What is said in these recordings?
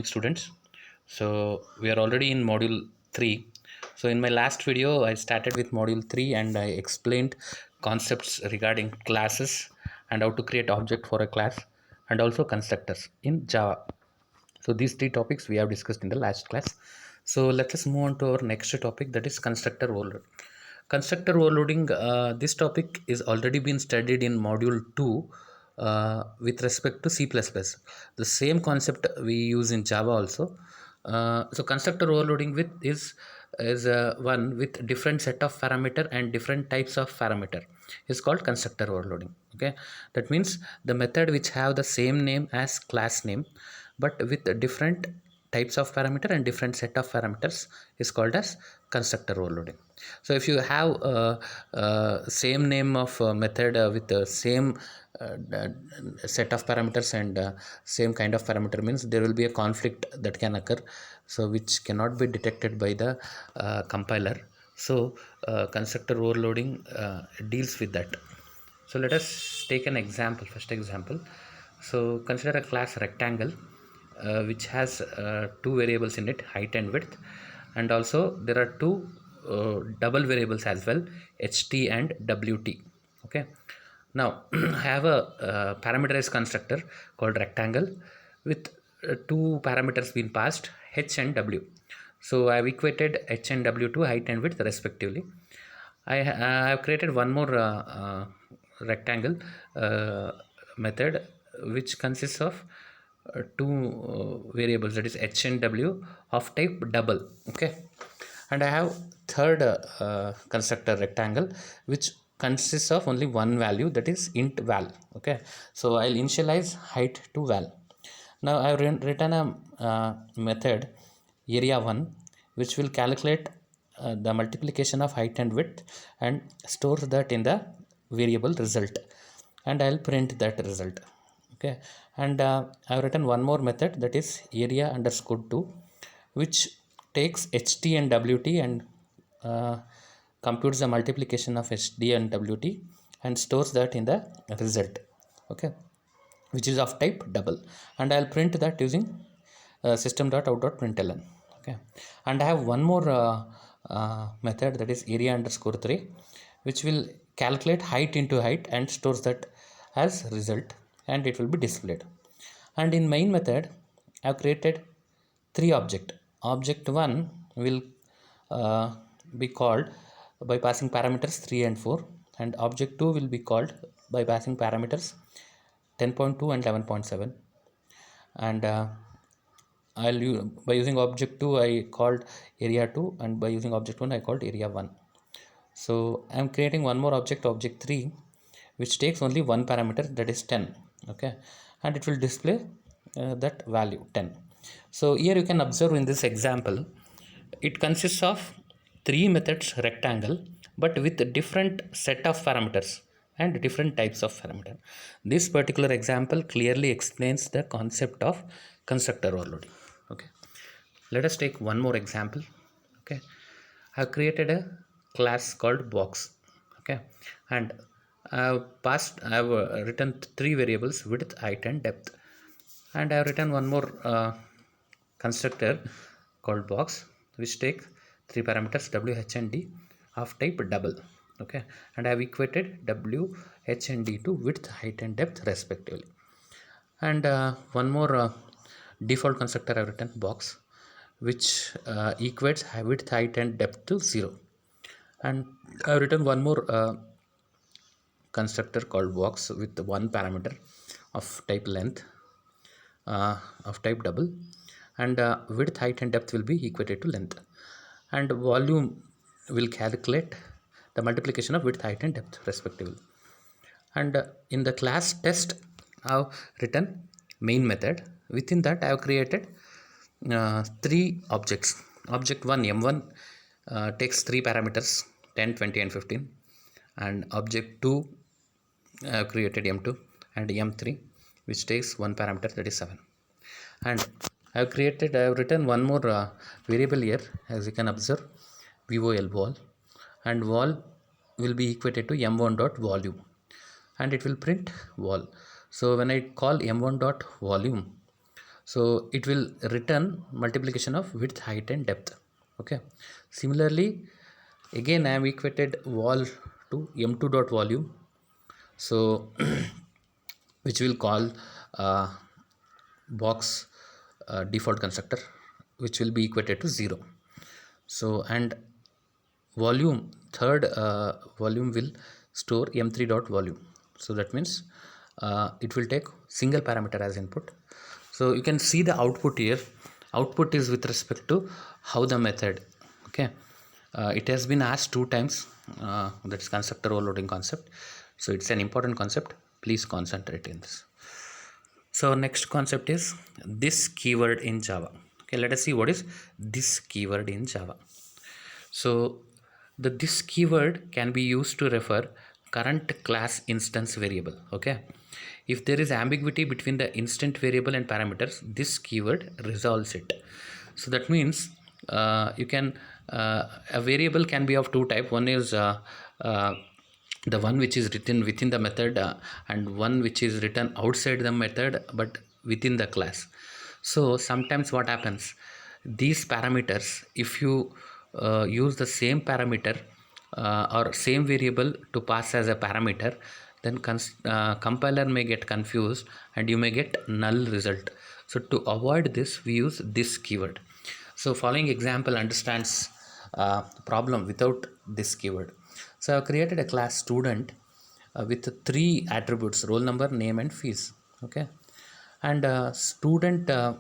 Students. So we are already in module 3. So in my last video I started with module 3 and I explained concepts regarding classes and how to create object for a class and also constructors in Java. So these three topics we have discussed in the last class. So let us move on to our next topic, that is constructor overload. Constructor overloading, this topic is already been studied in module 2 with respect to C++. The same concept we use in Java also. So constructor overloading with is one with different set of parameter and different types of parameter is called constructor overloading. Okay, that means the method which have the same name as class name but with different types of parameter and different set of parameters is called as constructor overloading. So if you have same name of method with the same set of parameters and same kind of parameter, means there will be a conflict that can occur, so which cannot be detected by the compiler. So constructor overloading deals with that. So let us take an example, first example. So consider a class rectangle which has two variables in it, height and width, and also there are two double variables as well, ht and wt. Okay, now I have a parameterized constructor called rectangle with two parameters being passed, h and w. So I have equated h and w to height and width respectively. I have created one more rectangle method which consists of two variables, that is h and w of type double. Okay, and I have third constructor rectangle which consists of only one value, that is int val. Okay, so I'll initialize height to val. Now I've written a method area1 which will calculate the multiplication of height and width and stores that in the variable result, and I'll print that result. Okay, and I've written one more method, that is area underscore 2, which takes ht and wt and computes the multiplication of ht and wt and stores that in the result. Okay, which is of type double, and I'll print that using system.out.println. Okay, and I have one more method, that is area underscore 3, which will calculate height into height and stores that as result, and it will be displayed. And in main method I have created three object. Object 1 will be called by passing parameters 3 and 4, and object 2 will be called by passing parameters 10.2 and 11.7, and by using object 2 I called area 2, and by using object 1 I called area 1. So I am creating one more object, object 3, which takes only one parameter, that is 10. Okay, and it will display that value 10. So here you can observe in this example, it consists of three methods rectangle but with different set of parameters and different types of parameter. This particular example clearly explains the concept of constructor overloading. Okay, let us take one more example. Okay, I have created a class called box. Okay, and I have written three variables, width, height and depth, and I have written one more constructor called box which takes three parameters w, h and d of type double. Okay, and I have equated w, h and d to width, height and depth respectively. And one more default constructor I have written, box, which equates width, height and depth to 0. And I have written one more constructor called box with one parameter of type length of type double, and width, height and depth will be equated to length, and volume will calculate the multiplication of width, height and depth respectively. And in the class test I have written main method. Within that I have created three objects. Object 1 m1 takes three parameters 10, 20 and 15, and object 2 I have created m2 and m3, which takes one parameter, that is 7. And I have written one more variable here, as you can observe, vol wall, and wall will be equated to m1 dot volume, and it will print wall. So when I call m1 dot volume, So it will return multiplication of width, height and depth. Okay, similarly again I am equated wall to m2 dot volume. So which will call uh, box default constructor, which will be equated to 0. So and volume, third volume will store m3 dot volume. So that means it will take single parameter as input. So you can see the output here. Output is with respect to how the method. Okay, it has been asked 2 times, that is constructor overloading concept. So it's an important concept, please concentrate in this. So next concept is this keyword in Java. Okay, let us see what is this keyword in Java. So the this keyword can be used to refer current class instance variable. Okay, if there is ambiguity between the instant variable and parameters, this keyword resolves it. So that means you can a variable can be of two type. One is uh, the one which is written within the method, and one which is written outside the method but within the class. So sometimes what happens, these parameters, if you use the same parameter or same variable to pass as a parameter, then compiler may get confused and you may get null result. So to avoid this, we use this keyword. So following example understands problem without this keyword. So I have created a class student with 3 attributes: roll number, name and fees. Okay, and student uh,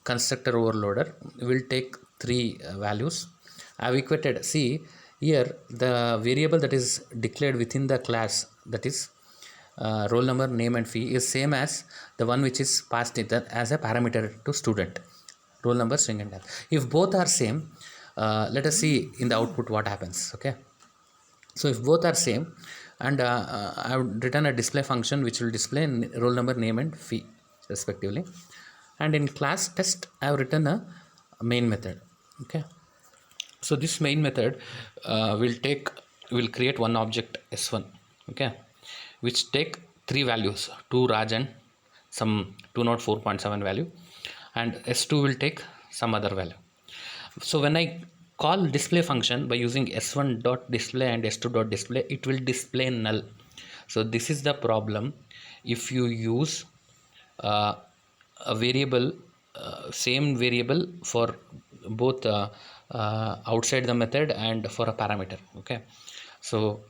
constructor overloader will take 3 values. I have equated, see here, the variable that is declared within the class, that is roll number, name and fee, is same as the one which is passed in as a parameter to student, roll number, string and type. If both are same, let us see in the output what happens. Okay, so if both are same, and I would return a display function which will display roll number, name and fee respectively. And in class test I have written a main method. Okay, so this main method will create one object s1. Okay, which take 3 values, 2 Raj and some 204.7 value, and s2 will take some other value. So when I call display function by using s1 dot display and s2 dot display, it will display null. So this is the problem if you use uh, a variable, same variable for both outside the method and for a parameter. Okay, so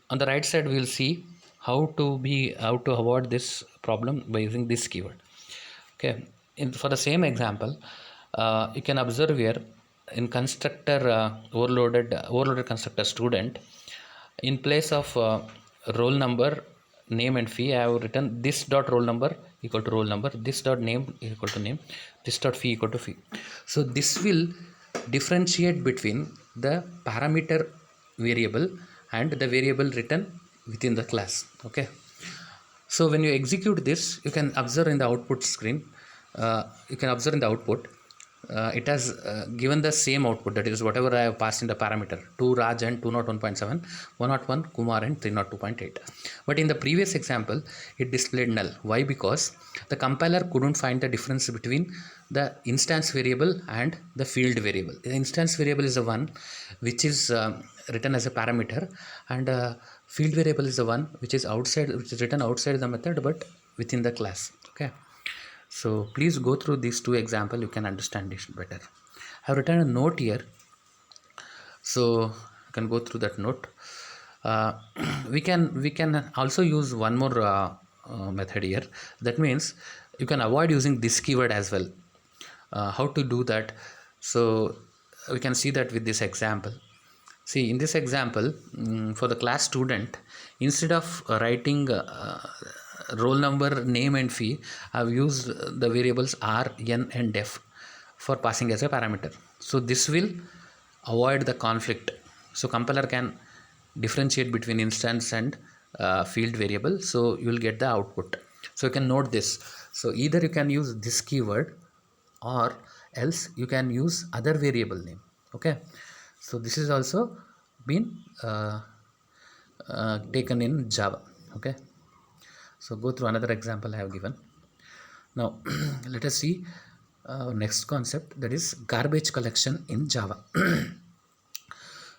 on the right side we will see how to avoid this problem by using this keyword. Okay, for the same example, you can observe here in constructor overloaded constructor student, in place of roll number, name and fee, I have written this dot roll number equal to roll number, this dot name equal to name, this dot fee equal to fee. So this will differentiate between the parameter variable and the variable written within the class. Okay, so when you execute this, you can observe in the output screen, you can observe in the output, it has given the same output, that is whatever I have passed in the parameter, 2 Raj and 201.7, 101 Kumar and 302.8. But in the previous example, it displayed null. Why? Because the compiler couldn't find the difference between the instance variable and the field variable. The instance variable is the one which is written as a parameter, and field variable is the one which is written outside the method but within the class. Okay, so please go through these 2 examples, you can understand this better. I have written a note here, so you can go through that note. uh, we can also use one more method here. That means you can avoid using this keyword as well. How to do that? So we can see that with this example. See, in this example, for the class student, instead of writing roll number, name and fee, I have used the variables r, n and def for passing as a parameter. So this will avoid the conflict. So compiler can differentiate between instance and field variable, so you will get the output. So you can note this. So either you can use this keyword or else you can use other variable name. Okay, so this is also been taken in Java. Okay, so go through another example I have given. Now let us see next concept, that is garbage collection in Java.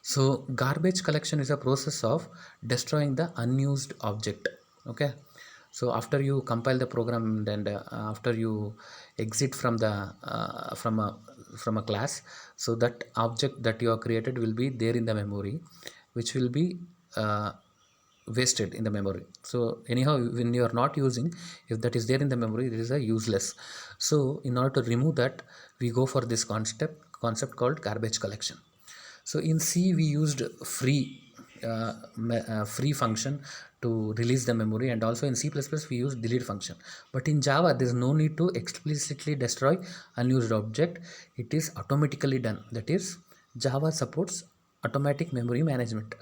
So garbage collection is a process of destroying the unused object. Okay, so after you compile the program and after you exit from the from a class, so that object that you have created will be there in the memory, which will be wasted in the memory. So anyhow, when you are not using, if that is there in the memory, it is a useless. So in order to remove that, we go for this concept called garbage collection. So in C we used free function to release the memory, and also in C++ we use delete function. But in Java there is no need to explicitly destroy unused object. It is automatically done. That is, Java supports automatic memory management.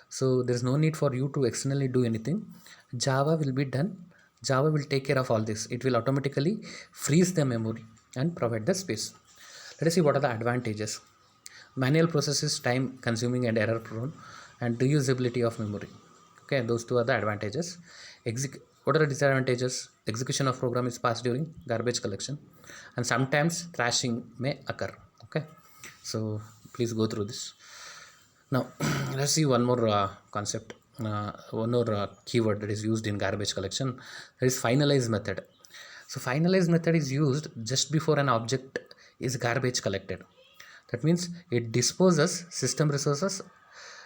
So there is no need for you to externally do anything. Java will be done. Java will take care of all this. It will automatically freeze the memory and provide the space. Let us see what are the advantages. Manual process is time consuming and error prone, and reusability of memory. Okay, those two are the advantages. What are the disadvantages? Execution of program is fast during garbage collection, and sometimes crashing may occur. Okay, so please go through this. Now let's see one more concept, one more keyword that is used in garbage collection, that is finalize method. So finalize method is used just before an object is garbage collected. That means it disposes system resources,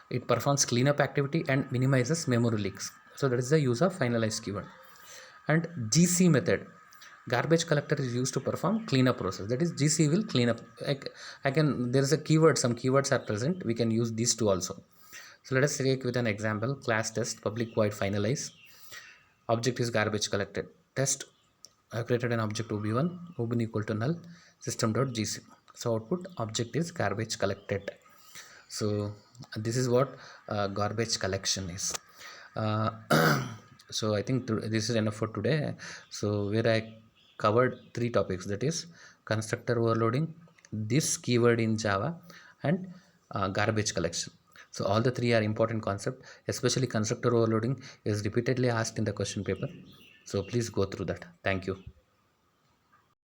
it performs cleanup activity and minimizes memory leaks. So that is the use of finalize keyword. And GC method, garbage collector, is used to perform cleanup process. That is, GC will clean up. I can, there is a keyword, some keywords are present, we can use these two also. So let us take with an example, class test public void finalize, object is garbage collected, test, I have created an object ob1, ob1 equal to null, system.gc. So output object is garbage collected. So this is what garbage collection is. uh, so I think this is enough for today. So where I covered three topics, that is constructor overloading, this keyword in Java, and garbage collection. So all the three are important concept, especially constructor overloading is repeatedly asked in the question paper. So please go through that. Thank you.